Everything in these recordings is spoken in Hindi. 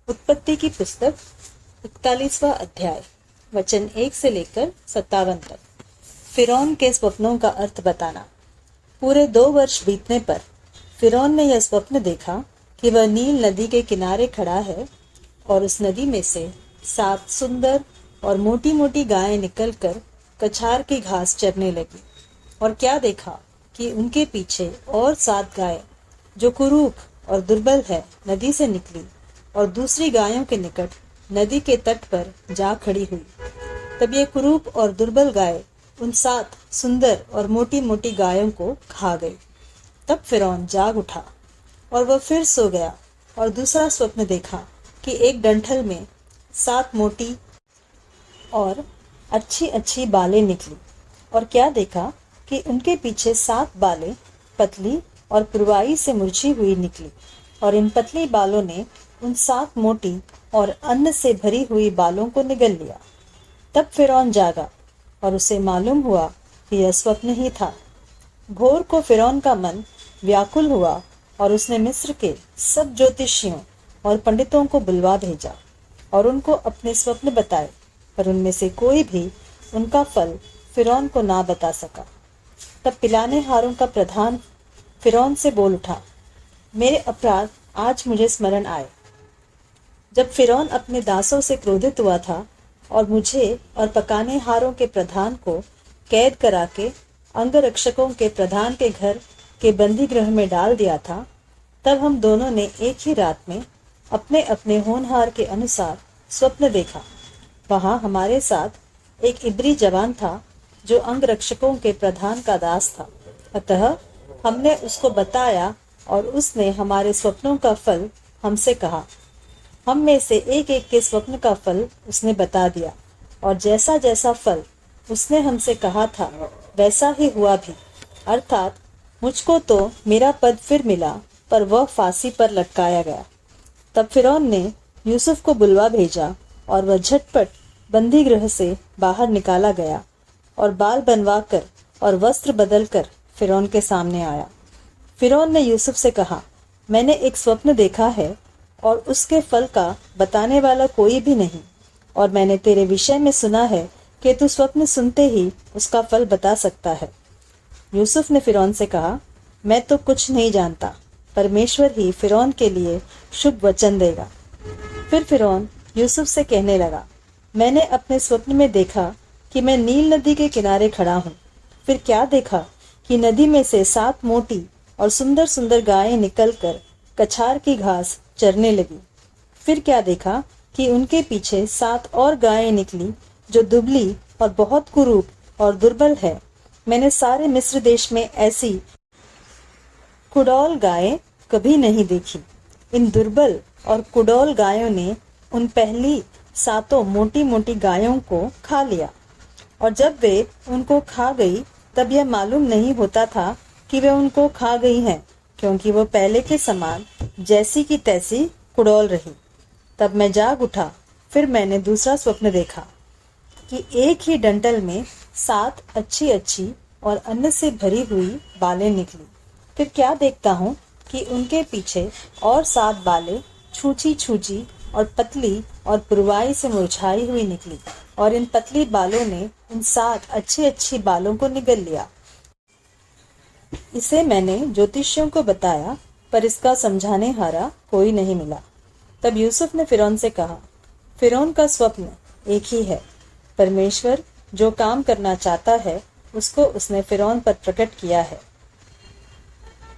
उत्पत्ति की पुस्तक 41वां अध्याय वचन 1 से लेकर 57 तक। फिरौन के स्वप्नों का अर्थ बताना। पूरे 2 वर्ष बीतने पर फिरौन ने यह स्वप्न देखा कि वह नील नदी के किनारे खड़ा है और उस नदी में से 7 सुंदर और मोटी मोटी गायें निकलकर कछार की घास चरने लगी। और क्या देखा कि उनके पीछे और 7 गायें जो कुरूप और दुर्बल है नदी से निकली और दूसरी गायों के निकट नदी के तट पर जा खड़ी हुई। तब ये कुरूप और दुर्बल गाय उन 7 सुंदर और मोटी मोटी गायों को खा गई। तब फिरौन जाग उठा और वह फिर सो गया और दूसरा स्वप्न देखा कि एक डंठल में 7 मोटी और अच्छी अच्छी बालें निकली। और क्या देखा कि उनके पीछे 7 बालें पतली और पुरवाई से मुरझी हुई निकली और इन पतली बालों ने उन 7 मोटी और अन्न से भरी हुई बालों को निगल लिया। तब फिरौन जागा और उसे मालूम हुआ कि यह स्वप्न ही था। भोर को फिरौन का मन व्याकुल हुआ और उसने मिस्र के सब ज्योतिषियों और पंडितों को बुलवा भेजा और उनको अपने स्वप्न बताए, पर उनमें से कोई भी उनका फल फिरौन को ना बता सका। तब पिलाने हारों का प्रधान फिरौन से बोल उठा, मेरे अपराध आज मुझे स्मरण आए। जब फिरौन अपने दासों से क्रोधित हुआ था और मुझे और पकाने हारों के प्रधान को कैद करा के अंगरक्षकों के प्रधान के घर के बंदी गृह में डाल दिया था, तब हम दोनों ने एक ही रात में अपने अपने होनहार के अनुसार स्वप्न देखा। वहां हमारे साथ एक इब्री जवान था जो अंगरक्षकों के प्रधान का दास था। अतः हमने उसको बताया और उसने हमारे स्वप्नों का फल हमसे कहा। हम में से एक एक के स्वप्न का फल उसने बता दिया और जैसा जैसा फल उसने हमसे कहा था वैसा ही हुआ भी। अर्थात मुझको तो मेरा पद फिर मिला, पर वह फांसी पर लटकाया गया। तब फिरौन ने यूसुफ को बुलवा भेजा और वह झटपट बंदी गृह से बाहर निकाला गया और बाल बनवा कर और वस्त्र बदल कर फिरौन के सामने आया। फिरौन ने यूसुफ से कहा, मैंने एक स्वप्न देखा है और उसके फल का बताने वाला कोई भी नहीं, और मैंने तेरे विषय में सुना है कि तू स्वप्न सुनते ही उसका फल बता सकता है। यूसुफ ने फिरौन से कहा, मैं तो कुछ नहीं जानता, परमेश्वर ही फिरौन के लिए शुभ वचन देगा। फिर फिरौन यूसुफ से कहने लगा, मैंने अपने स्वप्न में देखा कि मैं नील नदी के किनारे खड़ा हूँ। फिर क्या देखा कि नदी में से 7 मोटी और सुंदर सुंदर गायें निकलकर कछार की घास चरने लगी। फिर क्या देखा कि उनके पीछे 7 और गायें निकली जो दुबली और बहुत कुरूप और दुर्बल है। मैंने सारे मिस्र देश में ऐसी कुडौल गायें कभी नहीं देखी। इन दुर्बल और कुडौल गायों ने उन पहली 7 मोटी मोटी गायों को खा लिया, और जब वे उनको खा गई तब यह मालूम नहीं होता था कि वे उनको खा गई हैं, क्योंकि वो पहले के समान जैसी की तैसी कुड़ौल रही। तब मैं जाग उठा। फिर मैंने दूसरा स्वप्न देखा कि एक ही डंठल में 7 अच्छी अच्छी और अन्न से भरी हुई बालें निकली। फिर क्या देखता हूँ कि उनके पीछे और 7 बालें छूची छूची और पतली और पुरवाई से मुरझाई हुई निकली, और इन पतली बालों ने उन 7 अच्छी अच्छी बालों को निगल लिया। इसे मैंने ज्योतिषियों को बताया, पर इसका समझाने हारा कोई नहीं मिला। तब यूसुफ ने फिरौन से कहा, फिरौन का स्वप्न एक ही है। परमेश्वर जो काम करना चाहता है उसको उसने फिरौन पर प्रकट किया है।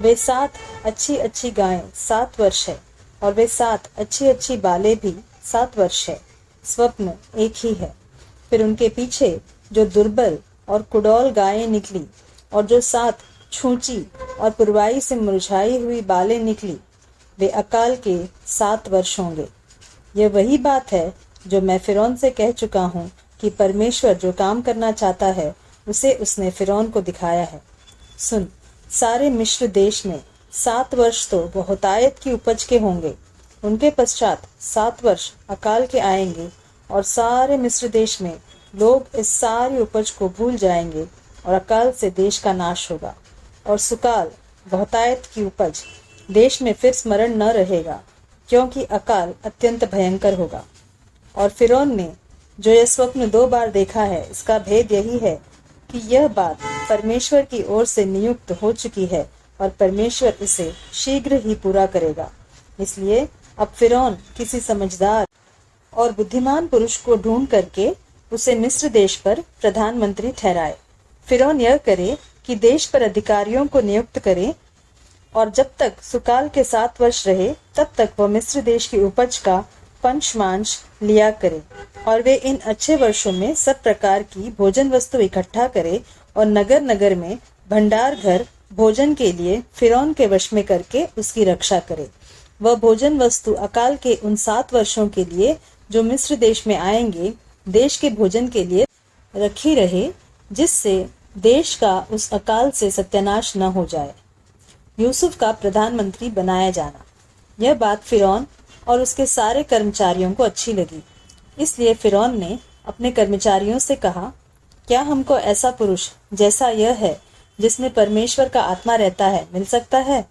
वे 7 अच्छी अच्छी गायें 7 वर्ष है, और वे 7 अच्छी अच्छी बालें भी 7 वर्ष है। स्वप्न एक ही है। फिर उनके पीछे जो दुर्बल और कुडौल गायें निकली और जो 7 छूची और पुरवाई से मुरझाई हुई बालें निकली, वे अकाल के 7 वर्ष होंगे। यह वही बात है जो मैं फिरौन से कह चुका हूँ कि परमेश्वर जो काम करना चाहता है उसे उसने फिरौन को दिखाया है। सुन, सारे मिस्र देश में 7 वर्ष तो बहुतायत की उपज के होंगे। उनके पश्चात 7 वर्ष अकाल के आएंगे और सारे मिस्र देश में लोग इस सारी उपज को भूल जाएंगे और अकाल से देश का नाश होगा, और सुकाल बहुतायत की उपज देश में फिर स्मरण न रहेगा। क्योंकि अकाल अत्यंत भयंकर होगा। और फिरौन ने जो यह स्वप्न 2 बार देखा है, इसका भेद यही है कि यह बात परमेश्वर की ओर से नियुक्त हो चुकी है और परमेश्वर इसे शीघ्र ही पूरा करेगा। इसलिए अब फिरौन किसी समझदार और बुद्धिमान पुरुष को ढूंढ करके उसे मिस्र देश पर प्रधानमंत्री ठहराए। फिरौन यह करे कि देश पर अधिकारियों को नियुक्त करे और जब तक सुकाल के 7 वर्ष रहे तब तक वह मिस्र देश की उपज का पंचमांश लिया करे और वे इन अच्छे वर्षों में सब प्रकार की भोजन वस्तु इकट्ठा करे और नगर नगर में भंडार घर भोजन के लिए फिरौन के वश में करके उसकी रक्षा करे। वह भोजन वस्तु अकाल के उन 7 वर्षों के लिए जो मिस्र देश में आएंगे देश के भोजन के लिए रखी रहे, जिससे देश का उस अकाल से सत्यानाश न हो जाए। यूसुफ का प्रधानमंत्री बनाया जाना। यह बात फिरौन और उसके सारे कर्मचारियों को अच्छी लगी। इसलिए फिरौन ने अपने कर्मचारियों से कहा, क्या हमको ऐसा पुरुष जैसा यह है जिसमें परमेश्वर का आत्मा रहता है मिल सकता है?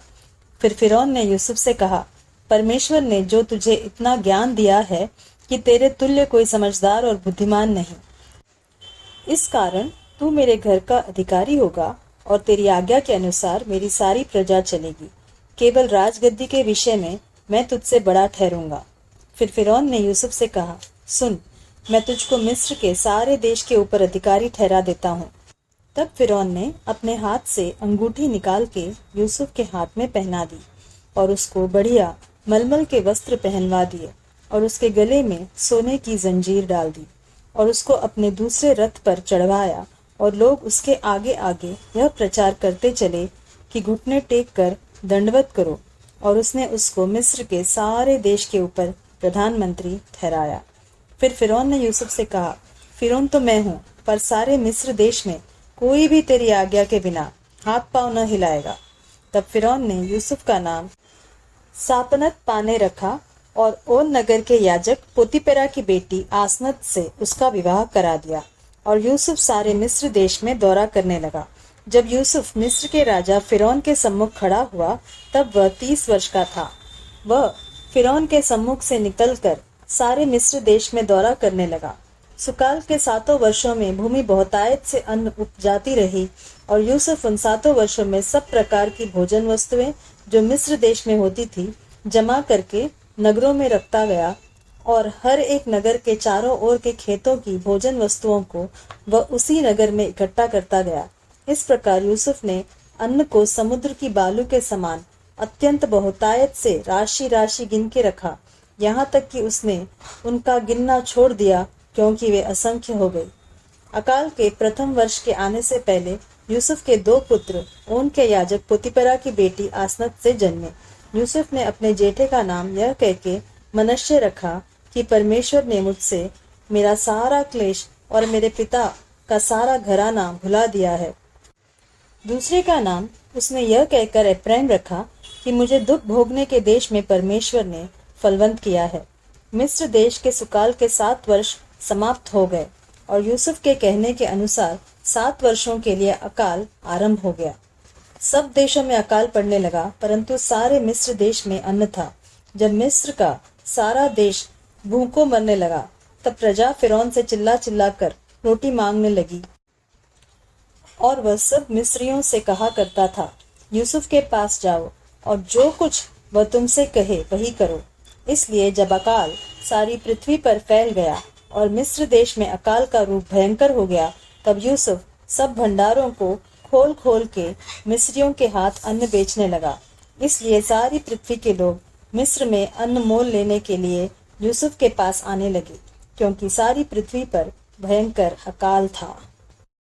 फिर फिरौन ने यूसुफ से कहा, परमेश्वर ने जो तुझे इतना ज्ञान दिया है कि तेरे तुल्य कोई समझदार और बुद्धिमान नहीं। इस कारण तू मेरे घर का अधिकारी होगा और तेरी आज्ञा के अनुसार मेरी सारी प्रजा चलेगी। केवल राजगद्दी के विषय में मैं तुझसे बड़ा ठहरूंगा। फिर फिरौन ने यूसुफ से कहा, सुन, मैं तुझको मिस्र के सारे देश के ऊपर अधिकारी ठहरा देता हूँ। तब फिरौन ने अपने हाथ से अंगूठी निकाल के यूसुफ के हाथ में पहना दी और उसको बढ़िया मलमल के वस्त्र पहनवा दिए और उसके गले में सोने की जंजीर डाल दी और उसको अपने दूसरे रथ पर चढ़वाया और लोग उसके आगे आगे यह प्रचार करते चले कि घुटने टेक कर दंडवत करो। और उसने उसको मिस्र के सारे देश के ऊपर प्रधानमंत्री ठहराया। फिर फिरौन ने यूसुफ से कहा, फिरौन तो मैं हूँ, पर सारे मिस्र देश में कोई भी तेरी आज्ञा के बिना हाथ पांव न हिलाएगा। तब फिरौन ने यूसुफ का नाम सापनत पाने रखा और ओन नगर के याजक पोतीपेरा की बेटी आसनत से उसका विवाह करा दिया और यूसुफ सारे मिस्र देश में दौरा करने लगा। जब यूसुफ मिस्र के राजा फिरौन के सम्मुख खड़ा हुआ तब वह 30 वर्ष का था। वह फिरौन के सम्मुख से निकलकर सारे मिस्र देश में दौरा करने लगा। सुकाल के 7 वर्षों में भूमि बहुतायत से अन्न उपजाती रही और यूसुफ उन 7 वर्षों में सब प्रकार की भोजन वस्तुएं जो मिस्र देश में होती थी जमा करके नगरों में रखता गया और हर एक नगर के चारों ओर के खेतों की भोजन वस्तुओं को वह उसी नगर में इकट्ठा करता गया। इस प्रकार यूसुफ ने अन्न को समुद्र की बालू के समान अत्यंत बहुतायत से राशि राशि गिन के रखा, यहाँ तक कि उसने उनका गिनना छोड़ दिया क्योंकि वे असंख्य हो गए। अकाल के प्रथम वर्ष के आने से पहले यूसुफ के 2 पुत्र ओन के याजक पोतीपेरा की बेटी आसनत से जन्मे। यूसुफ ने अपने जेठे का नाम यह कहके मनश्शे रखा कि परमेश्वर ने मुझसे मेरा सारा क्लेश और मेरे पिता का सारा घराना भुला दिया है। दूसरे का नाम उसने यह कहकर एप्रैम रखा कि मुझे दुख भोगने के देश में परमेश्वर ने फलवंत किया है। मिस्र देश के सुकाल के 7 वर्ष समाप्त हो गए और यूसुफ के कहने के अनुसार 7 वर्षों के लिए अकाल आरंभ हो गया। सब देशों में अकाल पड़ने लगा, परंतु सारे मिस्र देश में अन्न था। जब मिस्र का सारा देश भूखों मरने लगा तब प्रजा फिरौन से चिल्ला चिल्ला कर रोटी मांगने लगी और वह सब मिस्रियों से कहा करता था, यूसुफ के पास जाओ और जो कुछ वह तुमसे कहे वही करो। इसलिए जब अकाल सारी पृथ्वी पर फैल गया और मिस्र देश में अकाल का रूप भयंकर हो गया, तब यूसुफ सब भंडारों को खोल खोल के मिस्रियों के हाथ अन्न बेचने लगा। इसलिए सारी पृथ्वी के लोग मिस्र में अन्न मोल लेने के लिए यूसुफ के पास आने लगे, क्योंकि सारी पृथ्वी पर भयंकर अकाल था।